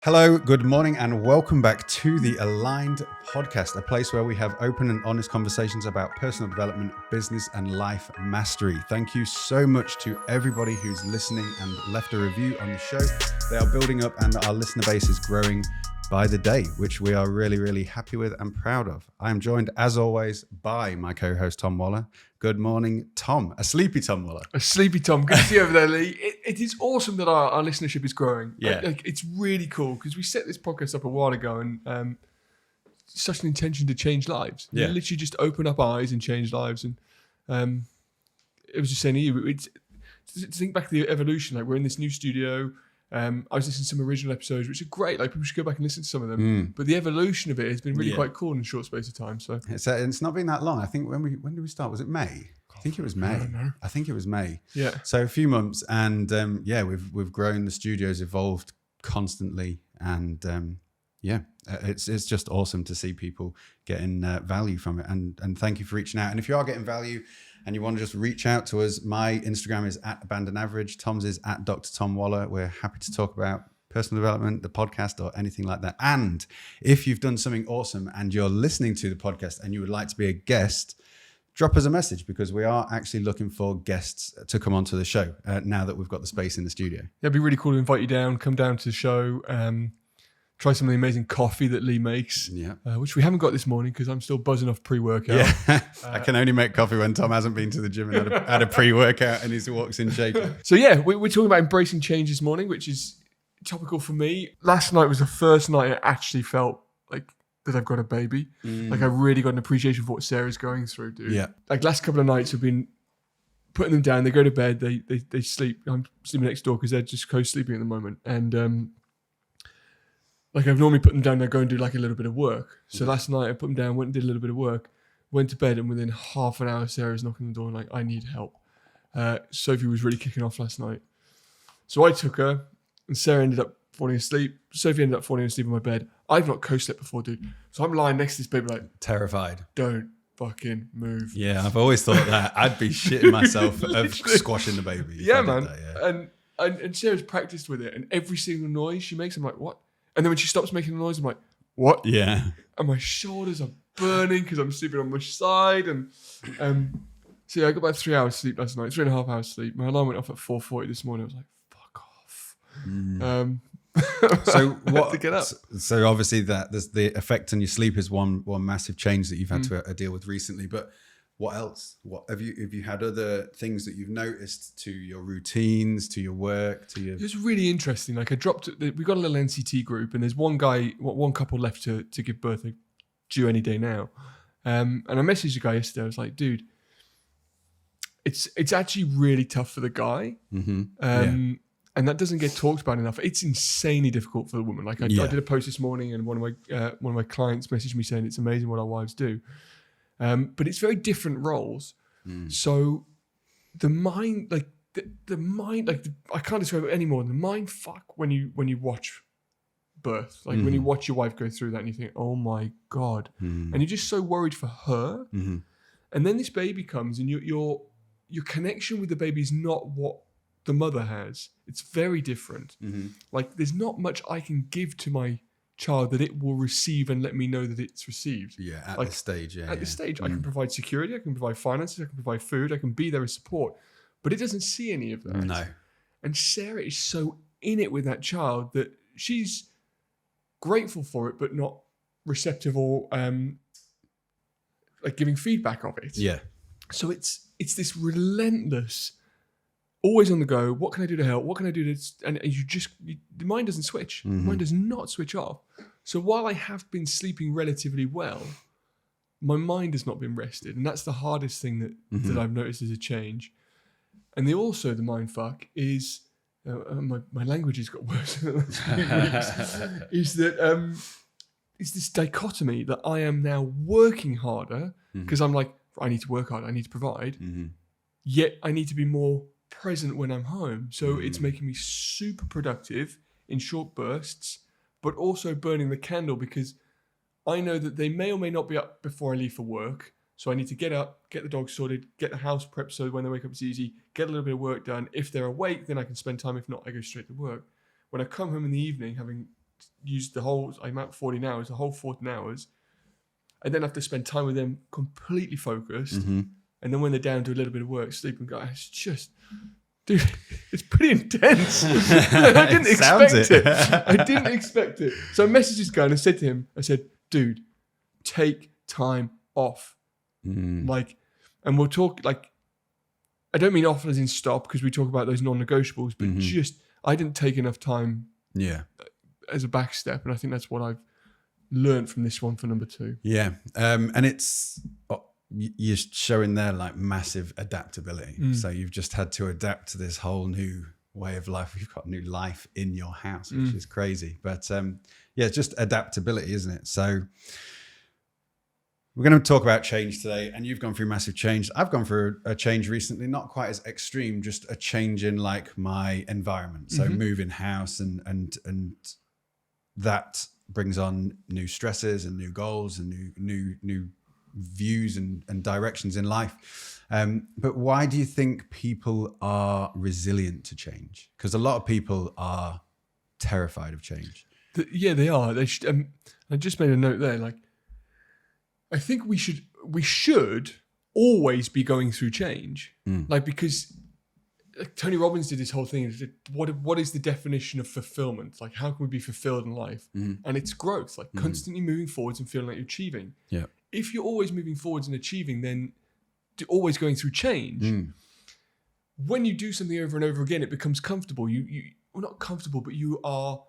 Hello, good morning, and welcome back to the Aligned Podcast, a place where we have open and honest conversations about personal development, business, and life mastery. Thank you so much to everybody who's listening and left a review on the show. They are building up and our listener base is growing by the day, which we are really, really happy with and proud of. I am joined, as always, by my co-host, Tom Waller. Good morning, Tom. A sleepy Tom Waller. A sleepy Tom. Good to see you over there, Lee. It is awesome that our listenership is growing. Yeah. It's really cool because we set this podcast up a while ago and such an intention to change lives. Yeah. You literally just open up eyes and change lives. And it was just saying to you, to think back to the evolution, like we're in this new studio. I was listening to some original episodes, which are great. Like people should go back and listen to some of them. But the evolution of it has been really quite cool in a short space of time. So it's not been that long. I think when did we start? Was it May? I think it was May. I think it was May. Yeah. So a few months, and we've grown. The studio's evolved constantly, and it's just awesome to see people getting value from it. And thank you for reaching out. And if you are getting value, and you want to just reach out to us, my Instagram is @AbandonAverage. Tom's is @Dr. Tom Waller. We're happy to talk about personal development, the podcast, or anything like that. And if you've done something awesome and you're listening to the podcast and you would like to be a guest, drop us a message because we are actually looking for guests to come onto the show now that we've got the space in the studio. Yeah, it'd be really cool to invite you down, come down to the show, try some of the amazing coffee that Lee makes, which we haven't got this morning because I'm still buzzing off pre-workout. Yeah, I can only make coffee when Tom hasn't been to the gym and had a pre-workout and he walks in shaking. So we're talking about embracing change this morning, which is topical for me. Last night was the first night I actually felt like that I've got a baby. Like I really got an appreciation for what Sarah's going through, dude. Yeah. Like last couple of nights I've been putting them down. They go to bed. They sleep. I'm sleeping next door because they're just co-sleeping at the moment. And like I've normally put them down, they go and do like a little bit of work. So last night I put them down, went and did a little bit of work, went to bed, and within half an hour, Sarah's knocking on the door and like, I need help. Sophie was really kicking off last night. So I took her and Sarah ended up falling asleep. Sophie ended up falling asleep in my bed. I've not co-slept before, dude. So I'm lying next to this baby like, terrified. Don't fucking move. Yeah, I've always thought that. I'd be shitting myself of squashing the baby. Yeah, man. That, yeah. And Sarah's practiced with it, and every single noise she makes, I'm like, what? And then when she stops making the noise, I'm like, what? Yeah. And my shoulders are burning because I'm sleeping on my side. And so I got about 3 hours sleep last night, 3.5 hours sleep. My alarm went off at 4:40 this morning. I was like, fuck off. So what? To get up. So obviously that there's the effect on your sleep is one massive change that you've had to deal with recently. But what else? What have you had other things that you've noticed to your routines, to your work, to your? It was really interesting. Like we got a little NCT group, and there's one couple left to give birth. They're due any day now. And I messaged the guy yesterday. I was like, dude, it's actually really tough for the guy. Mm-hmm. And that doesn't get talked about enough. It's insanely difficult for the woman. Like I did a post this morning, and one of my clients messaged me saying it's amazing what our wives do. But it's very different roles. So the mind, like the mind, like I can't describe it anymore. The mind fuck when you watch birth, like when you watch your wife go through that, and you think, oh my God, and you're just so worried for her. And then this baby comes, and your connection with the baby is not what the mother has. It's very different. Like there's not much I can give to my child that it will receive and let me know that it's received. Yeah, at like, this stage. Yeah, at this stage, I can provide security, I can provide finances, I can provide food, I can be there as support, but it doesn't see any of that. No. And Sarah is so in it with that child that she's grateful for it, but not receptive or like giving feedback of it. Yeah. So it's this relentless, always on the go. What can I do to help? What can I do to? And the mind doesn't switch. The mind does not switch off. So while I have been sleeping relatively well, my mind has not been rested, and that's the hardest thing that I've noticed as a change. And the mind fuck is my language has got worse in the last few weeks. Is that it's this dichotomy that I am now working harder because I'm like, I need to work hard, I need to provide, yet I need to be more present when I'm home. So it's making me super productive in short bursts, but also burning the candle because I know that they may or may not be up before I leave for work. So I need to get up, get the dog sorted, get the house prepped so when they wake up it's easy, get a little bit of work done. If they're awake, then I can spend time. If not, I go straight to work. When I come home in the evening, having use I'm out 14 hours, the whole 14 hours. I then have to spend time with them completely focused. Mm-hmm. And then when they're down, do a little bit of work, sleep and go. It's just, dude, it's pretty intense. I didn't expect it. I didn't expect it. So I messaged this guy and I said to him, I said, dude, take time off. Like, and we'll talk, like, I don't mean off as in stop, because we talk about those non-negotiables, but just, I didn't take enough time as a back step. And I think that's what I've learned from this one for number 2. Yeah. And it's, you're showing there like massive adaptability. So you've just had to adapt to this whole new way of life. You've got new life in your house, which is crazy. But yeah, it's just adaptability, isn't it? So we're going to talk about change today, and you've gone through massive change. I've gone through a change recently, not quite as extreme, just a change in like my environment. So moving house and that brings on new stresses and new goals and new views and directions in life. But why do you think people are resilient to change? Because a lot of people are terrified of change. Yeah, they are. They should, I just made a note there. Like, I think we should always be going through change. Like, because like, Tony Robbins did this whole thing. What is the definition of fulfillment? Like, how can we be fulfilled in life? And it's growth, like constantly moving forwards and feeling like you're achieving. Yeah. If you're always moving forwards and achieving, then always going through change. When you do something over and over again, it becomes comfortable. Well, not comfortable, but you are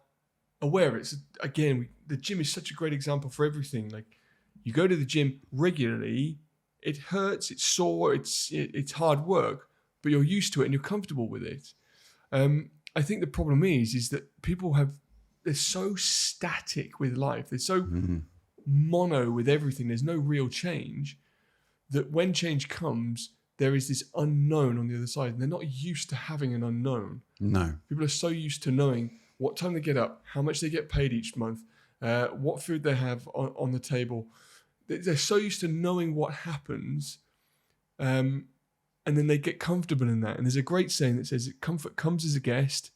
aware. It's again, the gym is such a great example for everything. Like, you go to the gym regularly, it hurts, it's sore, it's hard work, but you're used to it and you're comfortable with it. I think the problem is that they're so static with life. They're so mono with everything. There's no real change, that when change comes, there is this unknown on the other side, and they're not used to having an unknown. No. People are so used to knowing what time they get up, how much they get paid each month, what food they have on the table. They're so used to knowing what happens, and then they get comfortable in that. And there's a great saying that says, comfort comes as a guest,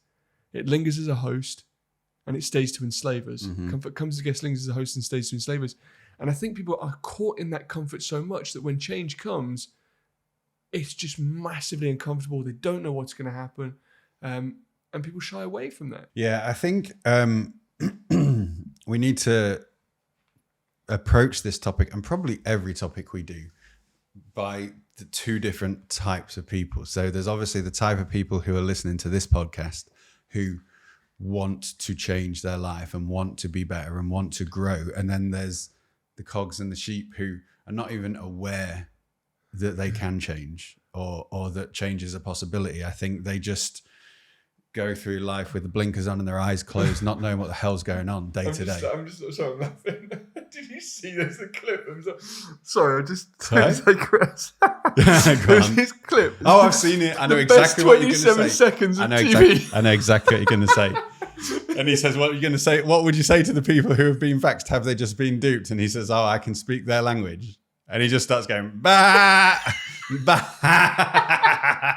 it lingers as a host, and it stays to enslave us. Comfort comes as a guest, lingers as a host, and stays to enslave us. And I think people are caught in that comfort so much that when change comes, it's just massively uncomfortable. They don't know what's going to happen. And people shy away from that. Yeah, I think we need to approach this topic, and probably every topic we do, by the 2 different types of people. So there's obviously the type of people who are listening to this podcast who want to change their life and want to be better and want to grow. And then there's the cogs and the sheep who are not even aware that they can change or that change is a possibility. I think they just go through life with the blinkers on and their eyes closed, not knowing what the hell's going on day to day. I'm laughing. Did you see there's the clip? Sorry, I just digress. There's this clip. Oh, I've seen it. I know exactly what you're going to say. 27 seconds of TV. I know exactly what you're going to say. And he says, what are you going to say? What would you say to the people who have been vaxxed? Have they just been duped? And he says, oh, I can speak their language. And he just starts going, bah, bah.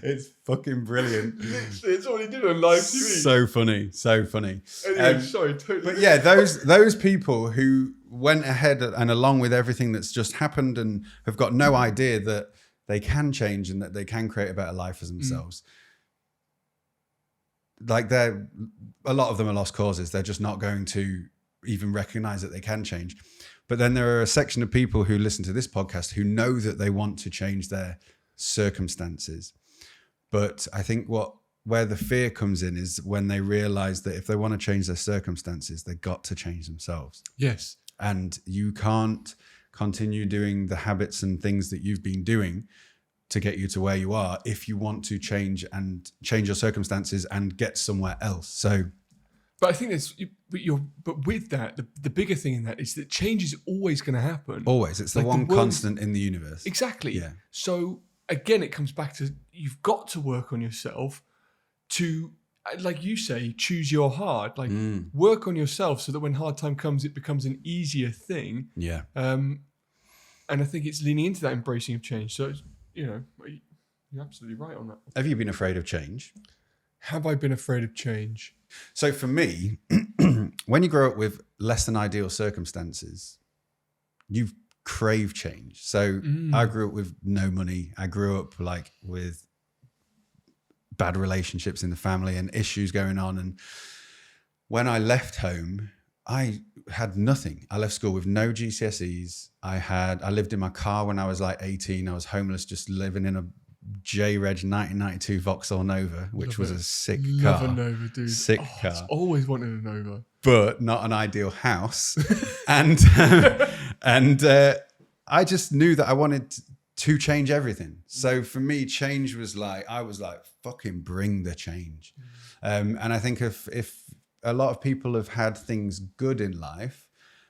It's fucking brilliant. Literally, it's what he did on live TV. So funny, so funny. Anyway, sorry, totally. But yeah, those people who went ahead and along with everything that's just happened and have got no idea that they can change and that they can create a better life for themselves. Like a lot of them are lost causes. They're just not going to even recognize that they can change. But then there are a section of people who listen to this podcast who know that they want to change their circumstances. But I think where the fear comes in is when they realize that if they want to change their circumstances, they've got to change themselves. Yes. And you can't continue doing the habits and things that you've been doing to get you to where you are if you want to change your circumstances and get somewhere else. So, but I think but with that, the bigger thing in that is that change is always going to happen. Always. It's the one constant in the universe. Exactly. Yeah. So again, it comes back to, you've got to work on yourself to, like you say, choose your hard, like work on yourself so that when hard time comes, it becomes an easier thing. Yeah. And I think it's leaning into that embracing of change. So, you're absolutely right on that. Have you been afraid of change? Have I been afraid of change? So for me, when you grow up with less than ideal circumstances, you crave change. So I grew up with no money. I grew up like with bad relationships in the family and issues going on. And when I left home, I had nothing. I left school with no GCSEs. I lived in my car when I was like 18. I was homeless, just living in a J-Reg 1992 Vauxhall Nova, which was a sick car. Love a Nova, dude. Sick car. I've always wanted a Nova. But not an ideal house. and I just knew that I wanted to change everything. So for me, change was like, I was like, fucking bring the change. And I think if a lot of people have had things good in life,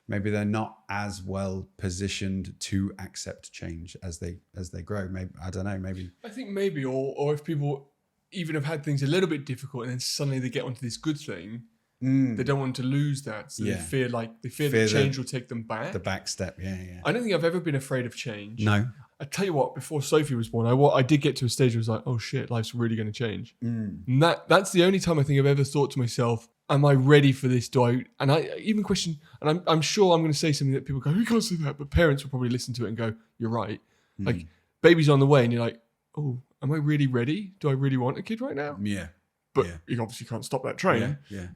maybe they're not as well positioned to accept change as they grow. Maybe, I don't know, maybe. I think maybe, or if people even have had things a little bit difficult and then suddenly they get onto this good thing, they don't want to lose that. So they fear that change will take them back. The back step, yeah. I don't think I've ever been afraid of change. No. I tell you what, before Sophie was born, I did get to a stage where I was like, oh shit, life's really going to change. And that's the only time I think I've ever thought to myself, am I ready for this? And I even question, and I'm sure I'm going to say something that people go, you can't say that, but parents will probably listen to it and go, you're right. Like, baby's on the way and you're like, oh, am I really ready? Do I really want a kid right now? Yeah. But you obviously can't stop that train. Yeah.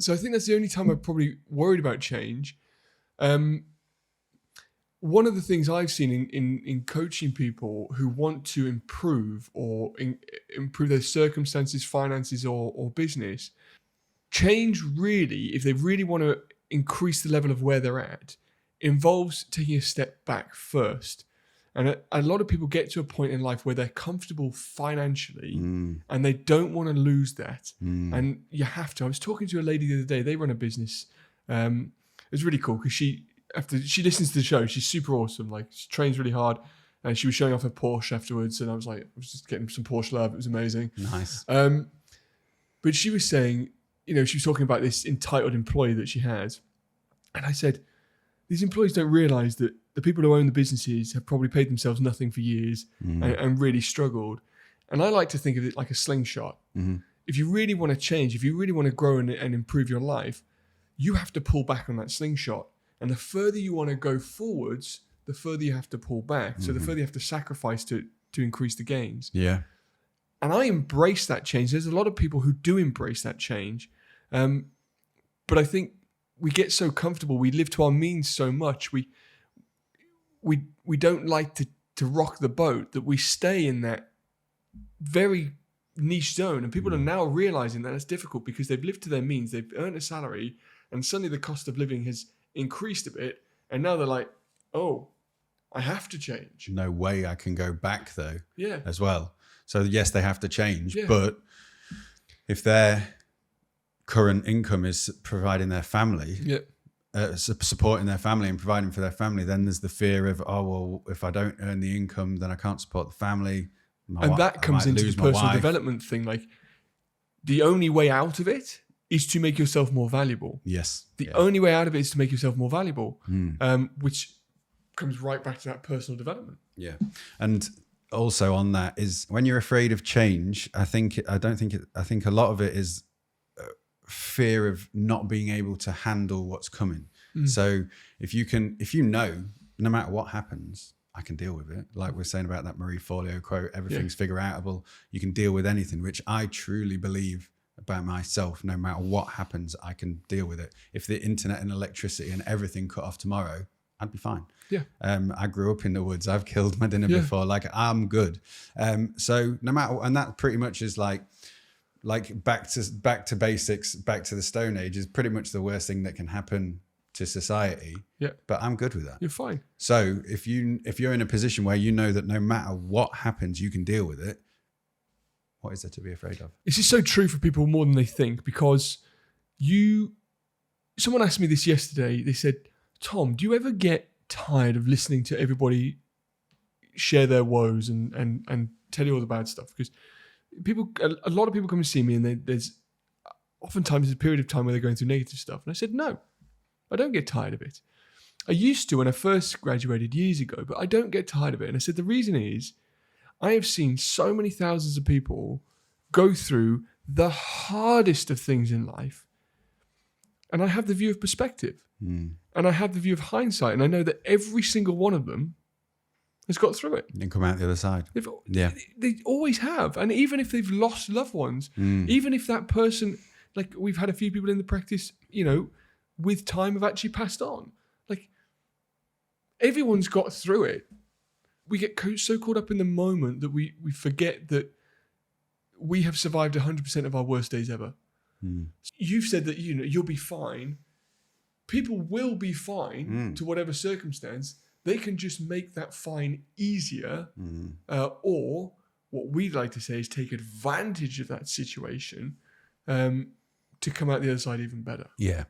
So I think that's the only time I've probably worried about change. One of the things I've seen in coaching people who want to improve or improve their circumstances, finances, or business, change really, if they really want to increase the level of where they're at, involves taking a step back first. And a lot of people get to a point in life where they're comfortable financially and they don't want to lose that. And you have to. I was talking to a lady the other day. They run a business. It was really cool because she listens to the show. She's super awesome. Like, she trains really hard. And she was showing off her Porsche afterwards. And I was just getting some Porsche love. It was amazing. Nice. But she was saying, she was talking about this entitled employee that she has. And I said, these employees don't realize that the people who own the businesses have probably paid themselves nothing for years and really struggled. And I like to think of it like a slingshot. If you really want to change, if you really want to grow and improve your life, you have to pull back on that slingshot. And the further you want to go forwards, the further you have to pull back. So the further you have to sacrifice to increase the gains. Yeah. And I embrace that change. There's a lot of people who do embrace that change. But I think we get so comfortable. We live to our means so much. We don't like to rock the boat, that we stay in that very niche zone. And people are now realizing that it's difficult because they've lived to their means. They've earned a salary and suddenly the cost of living has increased a bit. And now they're like, oh, I have to change. No way I can go back though. Yeah. As well. So yes, they have to change, but if their current income is providing their family, supporting their family and providing for their family, then there's the fear of, oh, well, if I don't earn the income, then I can't support the family. And that comes into the personal development thing. Like, the only way out of it is to make yourself more valuable. Yes. The only way out of it is to make yourself more valuable, which comes right back to that personal development. Yeah. And also on that is, when you're afraid of change, I think a lot of it is fear of not being able to handle what's coming. So if you know, no matter what happens, I can deal with it. Like we're saying about that Marie Forleo quote, everything's figure outable. You can deal with anything, which I truly believe about myself. No matter what happens, I can deal with it. If the internet and electricity and everything cut off tomorrow, I'd be fine. Yeah. I grew up in the woods. I've killed my dinner before. Like, I'm good. So no matter, and that pretty much is like back to basics, back to the Stone Age is pretty much the worst thing that can happen to society. Yeah. But I'm good with that. You're fine. So if you're in a position where you know that no matter what happens, you can deal with it, what is there to be afraid of? This is so true for people more than they think, because someone asked me this yesterday. They said, Tom, do you ever get tired of listening to everybody share their woes and tell you all the bad stuff? Because a lot of people come and see me, and there's oftentimes a period of time where they're going through negative stuff. And I said, no, I don't get tired of it. I used to when I first graduated years ago, but I don't get tired of it. And I said, the reason is I have seen so many thousands of people go through the hardest of things in life. And I have the view of perspective. And I have the view of hindsight. And I know that every single one of them has got through it. And come out the other side. They always have. And even if they've lost loved ones, even if that person, like we've had a few people in the practice, you know, with time have actually passed on. Like everyone's got through it. We get so caught up in the moment that we forget that we have survived 100% of our worst days ever. You've said that, you know, you'll be fine. People will be fine to whatever circumstance. They can just make that fine easier, or what we'd like to say is take advantage of that situation to come out the other side even better. Yeah.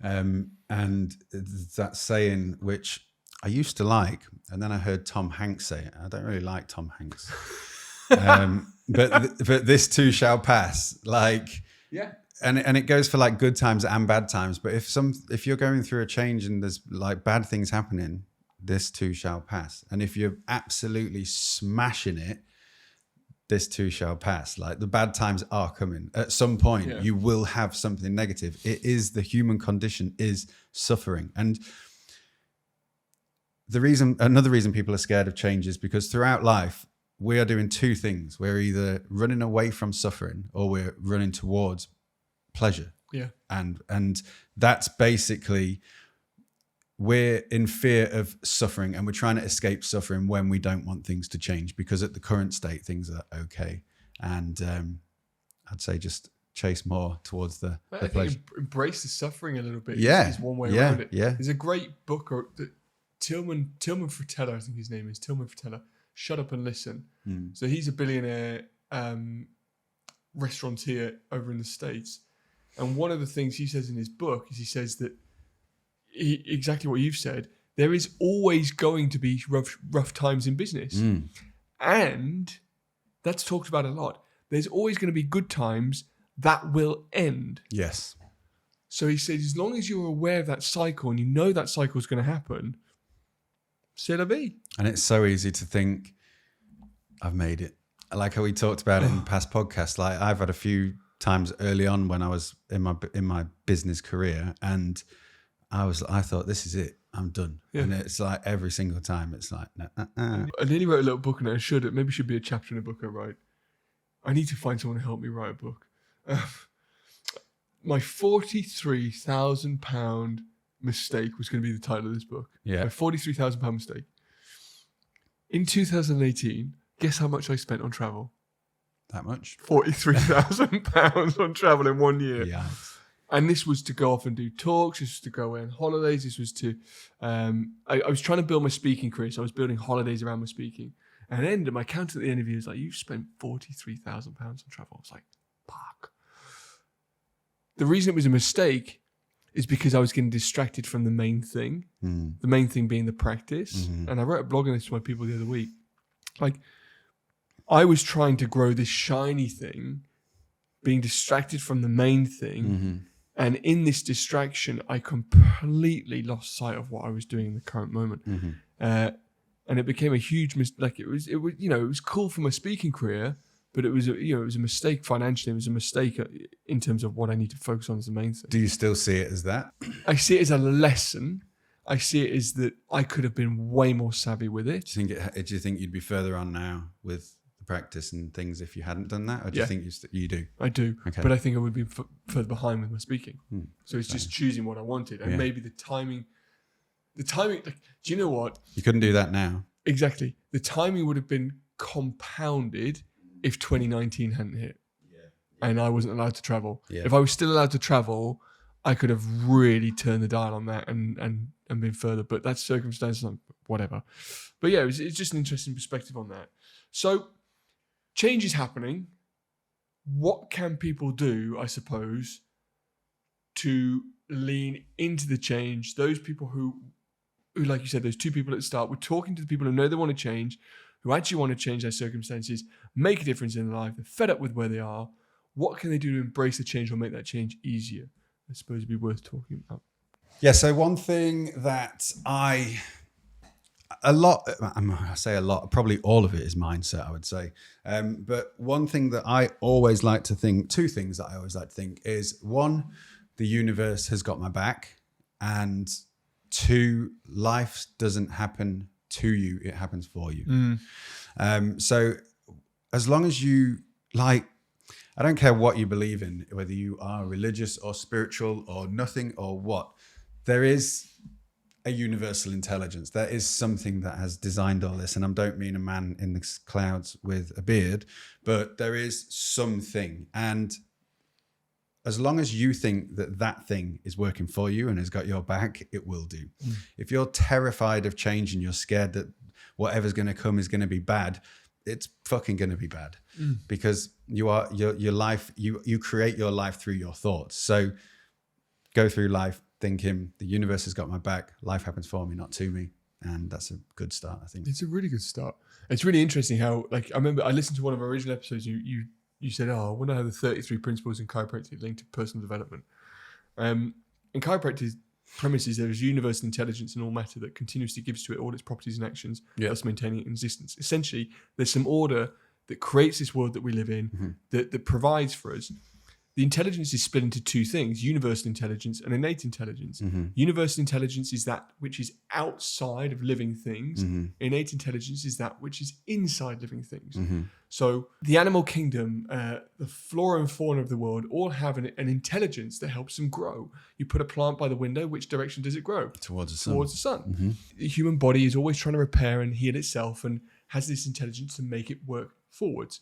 And that saying, which I used to like, and then I heard Tom Hanks say it. I don't really like Tom Hanks. But this too shall pass. Like, yeah. And it goes for like good times and bad times. But if you're going through a change and there's like bad things happening, this too shall pass. And if you're absolutely smashing it, this too shall pass. Like the bad times are coming. At some point, you will have something negative. It is the human condition is suffering. And another reason people are scared of change is because throughout life, we are doing two things. We're either running away from suffering or we're running towards pleasure. Yeah. And that's basically, we're in fear of suffering and we're trying to escape suffering when we don't want things to change, because at the current state, things are okay. And I'd say just chase more towards the pleasure. Embrace the suffering a little bit is one way around it. Yeah. There's a great book that Tillman Fratello, I think his name is, Tillman Fratello, Shut Up and Listen. So he's a billionaire restaurateur over in the States. And one of the things he says in his book is he says that exactly what you've said, there is always going to be rough times in business. And that's talked about a lot. There's always going to be good times that will end. Yes. So he says, as long as you're aware of that cycle and you know that cycle is going to happen, c'est la vie. And it's so easy to think, I've made it. Like how we talked about it in past podcasts. Like I've had a few times early on when I was in my business career, and I thought, this is it, I'm done. Yeah. And it's like every single time it's like, nah. I nearly wrote a little book on it. Maybe should be a chapter in a book I write. I need to find someone to help me write a book. My £43,000 mistake was going to be the title of this book. Yeah. My £43,000 mistake. In 2018, guess how much I spent on travel? That much? £43,000 on travel in 1 year. Yeah. And this was to go off and do talks. This was to go away on holidays. This was to, I was trying to build my speaking career. So I was building holidays around my speaking. And then my accountant at the interview was like, you've spent £43,000 on travel. I was like, fuck. The reason it was a mistake is because I was getting distracted from the main thing. The main thing being the practice. And I wrote a blog on this to my people the other week. Like, I was trying to grow this shiny thing, being distracted from the main thing. And in this distraction, I completely lost sight of what I was doing in the current moment. And it became a huge mistake. It was, you know, it was cool for my speaking career, but it was, it was a mistake financially. It was a mistake in terms of what I need to focus on as the main thing. Do you still see it as that? I see it as a lesson. I see it as that I could have been way more savvy with it. Do you think you'd be further on now with the practice and things if you hadn't done that? Or do you think you do? I do. Okay. But I think I would be further behind with my speaking. So it's just choosing what I wanted. And maybe the timing, like, do you know what? You couldn't do that now. Exactly. The timing would have been compounded if 2019 hadn't hit. And I wasn't allowed to travel. If I was still allowed to travel, I could have really turned the dial on that and been further. But that's circumstances, whatever. But yeah, it's just an interesting perspective on that. So change is happening. What can people do, I suppose, to lean into the change? Those people who, like you said, those two people at the start, we're talking to the people who know they want to change, who actually want to change their circumstances, make a difference in their life, they're fed up with where they are. What can they do to embrace the change or make that change easier? I suppose it'd be worth talking about. Yeah, so one thing that I say a lot, probably all of it is mindset, I would say. But one thing that I always like to think, two things that I always like to think is, one, the universe has got my back, and 2, life doesn't happen to you, it happens for you. So as long as you I don't care what you believe in, whether you are religious or spiritual or nothing or what, there is a universal intelligence. There is something that has designed all this. And I don't mean a man in the clouds with a beard, but there is something. And as long as you think that that thing is working for you and has got your back, it will do. If you're terrified of change and you're scared that whatever's going to come is going to be bad, it's fucking going to be bad, because you are your life. You create your life through your thoughts. So go through life thinking the universe has got my back. Life happens for me, not to me. And that's a good start, I think. It's a really good start. It's really interesting how, like, I remember I listened to one of our original episodes. You said, I wonder how the 33 principles in chiropractic link to personal development. In chiropractic premises, there is universal intelligence in all matter that continuously gives to it all its properties and actions, thus maintaining it in existence. Essentially, there's some order that creates this world that we live in, that provides for us. The intelligence is split into 2 things: universal intelligence and innate intelligence. Universal intelligence is that which is outside of living things. Innate intelligence is that which is inside living things. So the animal kingdom, the flora and fauna of the world all have an intelligence that helps them grow. You put a plant by the window, which direction does it grow? Towards the sun. Towards the sun. The human body is always trying to repair and heal itself and has this intelligence to make it work forwards.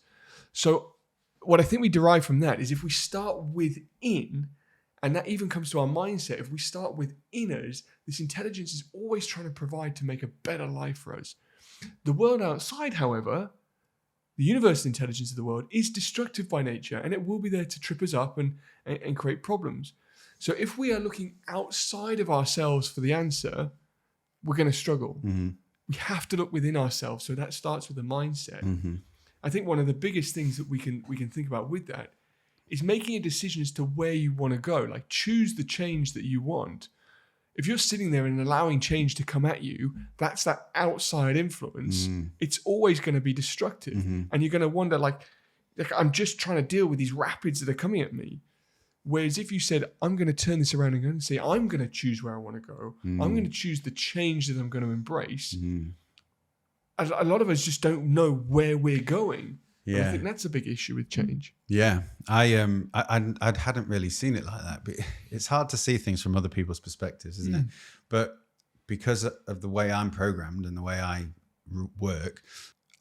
So what I think we derive from that is if we start within, and that even comes to our mindset, if we start within us, this intelligence is always trying to provide to make a better life for us. The world outside, however, the universal intelligence of the world is destructive by nature, and it will be there to trip us up and create problems. So if we are looking outside of ourselves for the answer, we're going to struggle. We have to look within ourselves. So that starts with a mindset. I think one of the biggest things that we can think about with that is making a decision as to where you want to go. Like, choose the change that you want. If you're sitting there and allowing change to come at you, that's that outside influence. It's always going to be destructive. And you're going to wonder, like, I'm just trying to deal with these rapids that are coming at me. Whereas if you said, I'm going to turn this around and go and say, I'm going to choose where I want to go. I'm going to choose the change that I'm going to embrace. A lot of us just don't know where we're going. Yeah. And I think that's a big issue with change. Yeah. I hadn't really seen it like that, but it's hard to see things from other people's perspectives, isn't it? But because of the way I'm programmed and the way I work,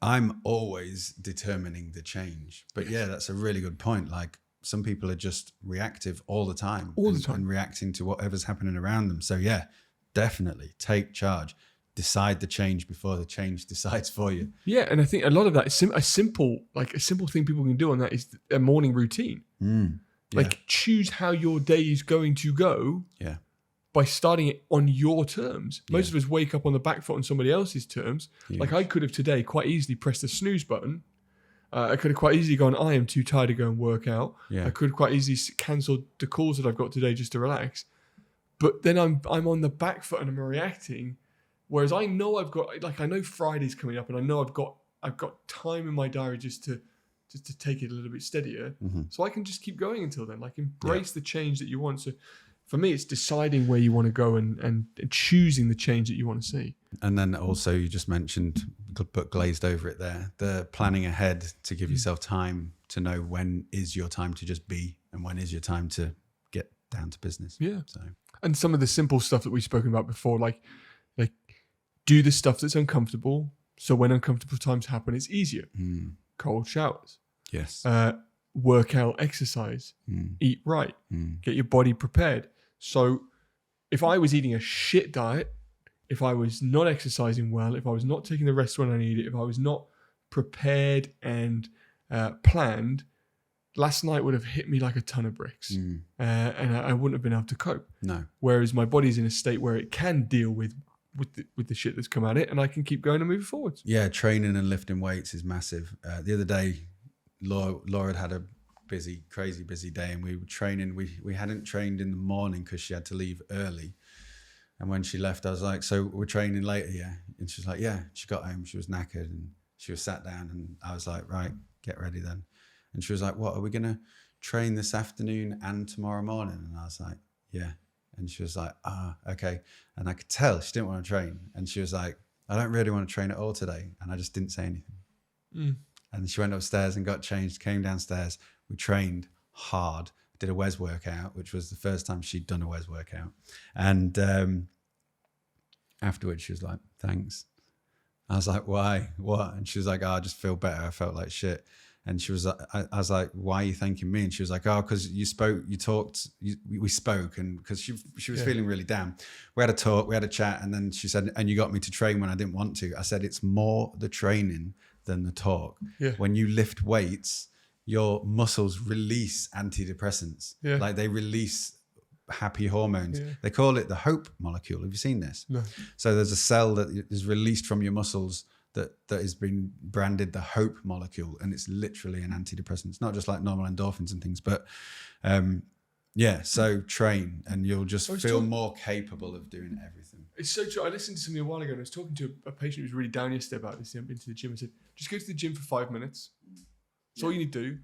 I'm always determining the change. But yeah, that's a really good point. Like, some people are just reactive all the time. And reacting to whatever's happening around them. So yeah, definitely take charge. Decide the change before the change decides for you. Yeah, and I think a lot of that is a simple thing people can do on that is a morning routine. Like, choose how your day is going to go. Yeah. By starting it on your terms. Most of us wake up on the back foot on somebody else's terms. Like, I could have today quite easily pressed the snooze button. I could have quite easily gone, I am too tired to go and work out. I could have quite easily cancelled the calls that I've got today just to relax. But then I'm on the back foot and I'm reacting. Whereas I know I know Friday's coming up, and I know I've got time in my diary just to take it a little bit steadier. So I can just keep going until then. Like, embrace the change that you want. So for me, it's deciding where you want to go and choosing the change that you want to see. And then also, you just mentioned, but glazed over it there, the planning ahead to give yourself time to know when is your time to just be and when is your time to get down to business. Yeah. So, and some of the simple stuff that we've spoken about before, like do the stuff that's uncomfortable. So when uncomfortable times happen, it's easier. Cold showers. Yes. Workout, exercise, eat right, get your body prepared. So if I was eating a shit diet, if I was not exercising well, if I was not taking the rest when I need it, if I was not prepared and planned, last night would have hit me like a ton of bricks. And I wouldn't have been able to cope. No. Whereas my body's in a state where it can deal with the shit that's come at it, and I can keep going and moving forwards. Yeah, training and lifting weights is massive. The other day, Laura had a crazy busy day, and we were training. We hadn't trained in the morning because she had to leave early. And when she left, I was like, so we're training later, yeah? And she was like, yeah. She got home, she was knackered, and she was sat down, and I was like, right, get ready then. And she was like, what, are we going to train this afternoon and tomorrow morning? And I was like, Yeah. And she was like, okay. And I could tell she didn't want to train. And she was like, I don't really want to train at all today. And I just didn't say anything. And she went upstairs and got changed, came downstairs. We trained hard, did a WES workout, which was the first time she'd done a WES workout. And afterwards she was like, thanks. I was like, why? What? And she was like, I just feel better. I felt like shit. And she was like, I was like, why are you thanking me? And she was like, because we spoke. And because she was feeling really down. We had a talk, we had a chat. And then she said, and you got me to train when I didn't want to. I said, it's more the training than the talk. Yeah. When you lift weights, your muscles release antidepressants. Yeah. Like they release happy hormones. Yeah. They call it the hope molecule. Have you seen this? No. So there's a cell that is released from your muscles that has been branded the hope molecule, and it's literally an antidepressant. It's not just like normal endorphins and things, but so train and you'll just feel more capable of doing everything. It's so true. I listened to something a while ago and I was talking to a patient who was really down yesterday about this. I've been to the gym. I said, just go to the gym for 5 minutes. That's all you need to do.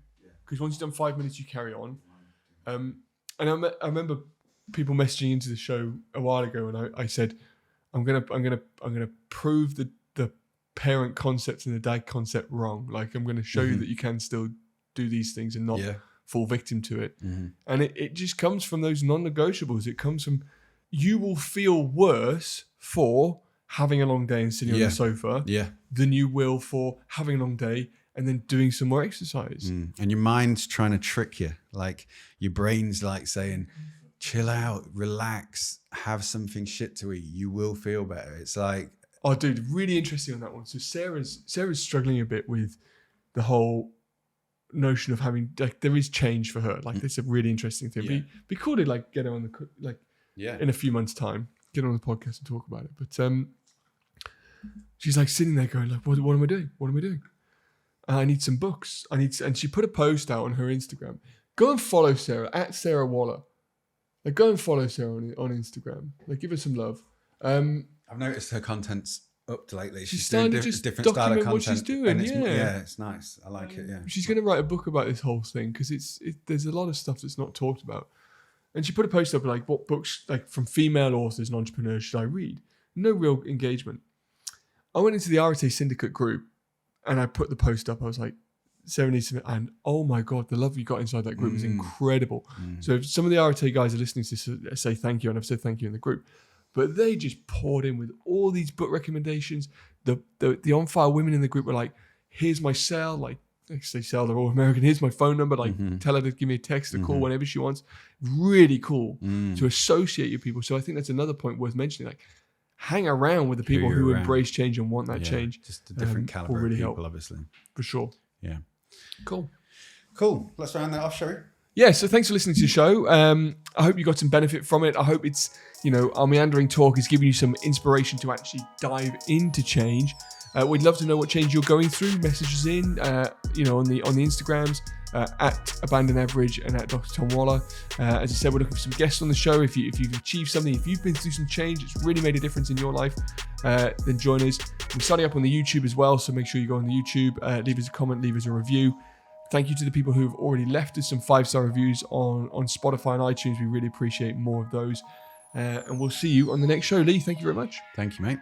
Because once you've done 5 minutes, you carry on. And I remember people messaging into the show a while ago, and I said, I'm gonna prove the parent concept and the dad concept wrong. Like I'm gonna show you that you can still do these things and not fall victim to it. And it just comes from those non-negotiables. It comes from, you will feel worse for having a long day and sitting on the sofa than you will for having a long day and then doing some more exercise. And your mind's trying to trick you. Like your brain's like saying, chill out, relax, have something shit to eat. You will feel better. It's like, oh, dude, really interesting on that one. So Sarah's struggling a bit with the whole notion of having, like, there is change for her. Like, it's a really interesting thing. Be cool to like get her on the in a few months' time, get on the podcast and talk about it. But she's like sitting there going like, what am I doing? What am I doing? I need some books. And she put a post out on her Instagram. Go and follow Sarah at Sarah Waller. Like, go and follow Sarah on Instagram. Like, give her some love. I've noticed her content's upped lately. She's starting to just different style of content. what she's doing. And it's nice. I like it. Yeah. She's going to write a book about this whole thing because there's a lot of stuff that's not talked about. And she put a post up like, what books like from female authors and entrepreneurs should I read? No real engagement. I went into the RTA Syndicate group and I put the post up. I was like, Sarah needs to, and oh my God, the love you got inside that group was incredible. So if some of the RTA guys are listening to this, say thank you, and I've said thank you in the group, but they just poured in with all these book recommendations. The On Fire women in the group were like, here's my cell, like they sell, they're all American, here's my phone number, like tell her to give me a text, a call whenever she wants. Really cool to associate your people. So I think that's another point worth mentioning, like hang around with the people who embrace change and want that change. Just a different caliber of people, help. Obviously. For sure. Yeah. Cool. Let's round that off, shall we? Yeah, so thanks for listening to the show. I hope you got some benefit from it. I hope it's, our meandering talk is giving you some inspiration to actually dive into change. We'd love to know what change you're going through. Message us in, on the Instagrams, at Abandon Average and at Dr. Tom Waller. As I said, we're looking for some guests on the show. If you've achieved something, if you've been through some change, it's really made a difference in your life, then join us. We're starting up on the YouTube as well, so make sure you go on the YouTube, leave us a comment, leave us a review. Thank you to the people who have already left us some 5-star reviews on Spotify and iTunes. We really appreciate more of those. And we'll see you on the next show. Lee, thank you very much. Thank you, mate.